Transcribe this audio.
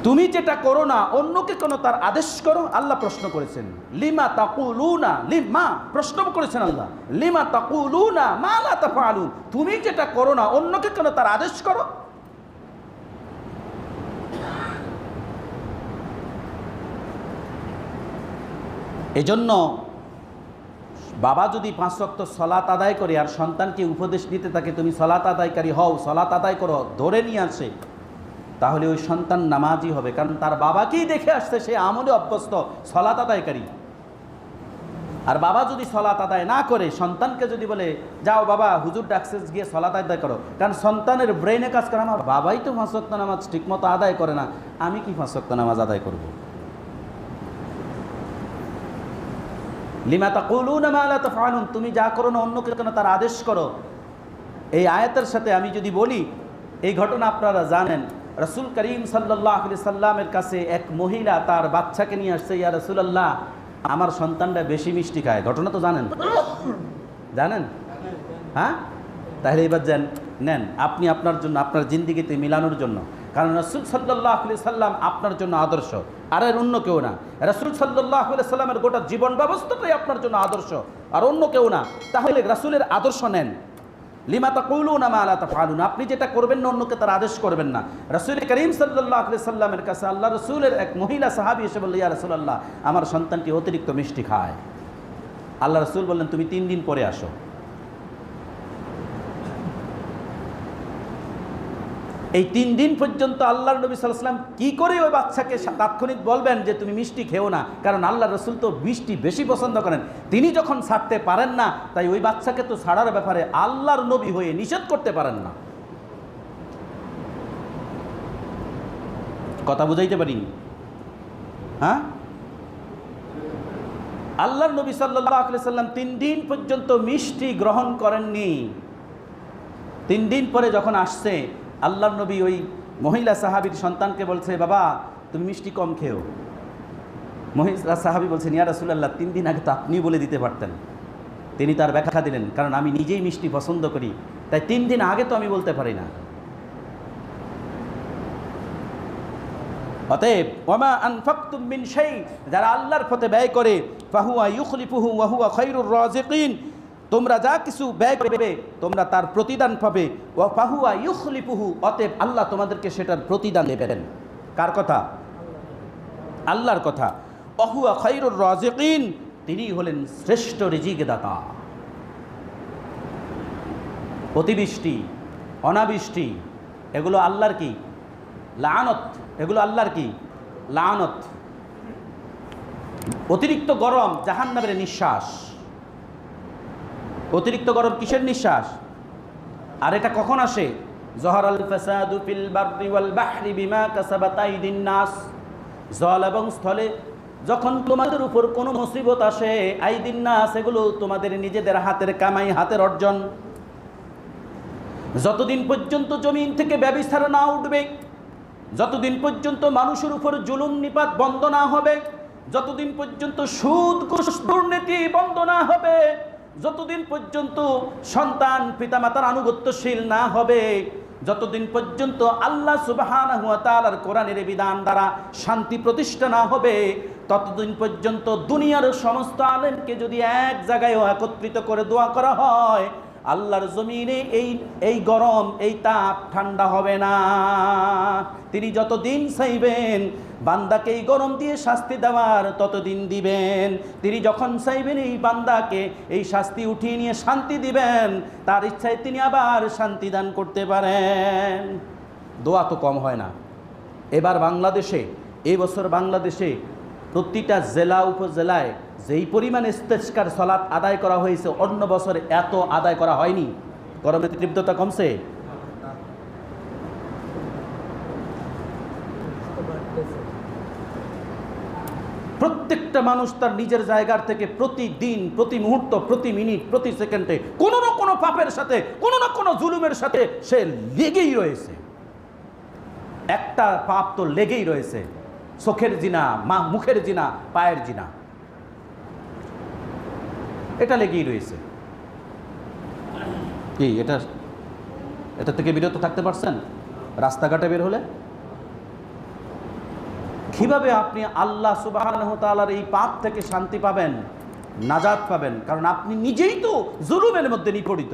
তুমি যেটা করো না অন্যকে কেন তার আদেশ করো? আল্লাহ প্রশ্ন করেছেন, লিমা তাকুলুনা, লিমা প্রশ্ন করেছেন আল্লাহ, লিমা তাকুলুনা মা লা তাফআলুন, তুমি যেটা করো না অন্যকে কেন তার আদেশ করো? এজন্য বাবা যদি 5 ওয়াক্ত সালাত আদায় করে আর সন্তানকে উপদেশ দিতে থাকে তুমি সালাত আদায়কারী হও, সালাত আদায় করো, ধরে নিয়ে আসে, তাহলে ওই সন্তান নামাজি হবে, কারণ তার বাবাকেই দেখে আসছে সে আমলে অভ্যস্ত সালাত আদায়কারী। আর বাবা যদি সালাত আদায় না করে সন্তানকে যদি বলে যাও বাবা হুজুর ডাকছে গিয়ে সালাত আদায় করো, কারণ সন্তানের ব্রেনে কাজ করে আমার বাবাই তো 5 ওয়াক্ত নামাজ ঠিকমতো আদায় করে না, আমি কি 5 ওয়াক্ত নামাজ আদায় করব? লিমা তাকুলুনা মা লা তাফআলুন, তুমি যা করো না অন্যকে কেন তার আদেশ করো। এই আয়াতের সাথে আমি যদি বলি, এই ঘটনা আপনারা জানেন, রাসূল করিম সাল্লাল্লাহু আলাইহি সাল্লামের কাছে এক মহিলা তার বাচ্চাকে নিয়ে আসছে, ইয়া রাসূলুল্লাহ আমার সন্তানটা বেশি মিষ্টি খায়। ঘটনা তো জানেন, জানেন? হ্যাঁ, তাহলে এবার নেন আপনি আপনার জন্য, আপনার জিন্দিগিতে মিলানোর জন্য, কারণ রাসূল সাল্লাল্লাহু আলাইহি সাল্লাম আপনার জন্য আদর্শ, আর এর অন্য কেউ না। রাসূল সাল্লাল্লাহু আলাইহি সাল্লামের গোটা জীবন ব্যবস্থাটাই আপনার জন্য আদর্শ, আর অন্য কেউ না। তাহলে রাসূলের আদর্শ নেন। লিমা তাকুলুনা মা লা তাফআলুন, আপনি যেটা করবেন না অন্যকে তার আদেশ করবেন না। রাসূল করিম সাল্লাল্লাহু আলাইহি সাল্লামের কাছে আল্লাহ রাসূলের এক মহিলা সাহাবী এসে বলল, ইয়া রাসূলুল্লাহ আমার সন্তানটি অতিরিক্ত মিষ্টি খায়। আল্লাহ রাসূল বললেন তুমি 3 দিন পরে আসো। এই 3 দিন পর্যন্ত আল্লাহর নবী সাল্লাল্লাহু আলাইহি ওয়াসাল্লাম কি করে ওই বাচ্চাকে তাৎক্ষণিক বলবেন যে তুমি মিষ্টি খেও না, কারণ আল্লাহ রাসূল তো মিষ্টি বেশি পছন্দ করেন। তিনি যখন ছাড়তে পারেন না, তাই ওই বাচ্চাকে তো ছাড়ার ব্যাপারে আল্লাহর নবী হয়ে নিষেধ করতে পারেন না। কথা বুঝাইতে পারিনি? হ্যাঁ, আল্লাহর নবী সাল্লাল্লাহু আলাইহি ওয়াসাল্লাম 3 দিন পর্যন্ত মিষ্টি গ্রহণ করেননি। 3 দিন পরে যখন আসছে, আল্লাহর নবী ওই মহিলা সাহাবীর সন্তানকে বলছে বাবা তুমি মিষ্টি কম খেও। মহিলা সাহাবী বলছেন ইয়া রাসূলুল্লাহ 3 দিন আগে তো আপনি বলে দিতে পারতেন। তিনি তার ব্যাখ্যা দিলেন, কারণ আমি নিজেই মিষ্টি পছন্দ করি, তাই 3 দিন আগে তো আমি বলতে পারি না। অতএব ওয়ামা আনফাকতুম মিন শাই, যারা আল্লাহর পথে ব্যয় করে ফাহুয়া ইউখলিফুহু ওয়া হুয়া খায়রুর রাযিকিন, তোমরা যা কিছু ব্যয় করবে তোমরা তার প্রতিদান পাবে। ওয়া ফাহুয়া ইউখলিফুহু, অতএব আল্লাহ তোমাদেরকে সেটার প্রতিদান দেবেন। কার কথা? আল্লাহর কথা। ওয়া হুয়া খায়রুর রাযিকিন, তিনি হলেন শ্রেষ্ঠ রিজিক দাতা। অতিবৃষ্টি, অনাবৃষ্টি এগুলো আল্লাহর কি? লানত। এগুলো আল্লাহর কি? লানত। অতিরিক্ত গরম জাহান্নামের নিঃশ্বাস। অতিরিক্ত গরম কিসের নিঃশ্বাস? আর এটা কখন আসে? যহরাল ফাসাদু ফিল বাররি ওয়াল বাহরি বিমা কাসাবাত আইদিন নাস, জল এবং স্থলে যখন তোমাদের উপর কোনো মুসিবত আসে, আইদিন নাস এগুলো তোমাদের নিজেদের হাতের কামাই, হাতের অর্জন। যতদিন পর্যন্ত জমিন থেকে ব্যভিচার না উঠবে, যতদিন পর্যন্ত মানুষের উপর জুলুম নিপাত বন্ধ না হবে, যতদিন পর্যন্ত সুদ ঘুষ দুর্নীতি বন্ধ না হবে, যতদিন পর্যন্ত সন্তান পিতামাতার আনুগত্যশীল না হবে, যতদিন পর্যন্ত আল্লাহ সুবহানাহু ওয়া তাআলার কোরআনের বিধান দ্বারা শান্তি প্রতিষ্ঠা না হবে, ততদিন পর্যন্ত দুনিয়ার সমস্ত আলেমকে যদি এক জায়গায় একত্রিত করে দোয়া করা হয়, আল্লাহর জমিনে এই গরম, এই তাপ ঠান্ডা হবে না। তিনি যতদিন চাইবেন বান্দাকে এই গরম দিয়ে শাস্তি দেওয়ার ততদিন দিবেন। তিনি যখন চাইবেন এই বান্দাকে এই শাস্তি উঠিয়ে নিয়ে শান্তি দিবেন, তার ইচ্ছায় তিনি আবার শান্তি দান করতে পারেন। দোয়া তো কম হয় না। এবার বাংলাদেশে, এই বছর বাংলাদেশে প্রতিটা জেলা উপজেলায় যেই পরিমাণ ইস্তেসকার সালাত আদায় করা হয়েছে, অন্য বছর এত আদায় করা হয়নি। গরমের তীব্রতা কমছে? প্রত্যেকটা মানুষ তার নিজের জায়গার থেকে প্রতিদিন, প্রতি মুহূর্ত, প্রতি মিনিট, প্রতি সেকেন্ডে কোনো না কোনো পাপের সাথে, কোনো না কোনো জুলুমের সাথে সে লেগেই রয়েছে। একটা পাপ তো লেগেই রয়েছে, চোখের জিনা, মুখের জিনা, পায়ের জিনা, এটা লেগেই রয়েছে। কি এটা থেকে বিরত থাকতে পারছেন? রাস্তাঘাটে বের হলে কিভাবে আপনি আল্লাহ সুবহানাহু ওয়া তাআলার এই পাপ থেকে শান্তি পাবেন, নাজাত পাবেন? কারণ আপনি নিজেই তো জুলুমের মধ্যে নিপতিত।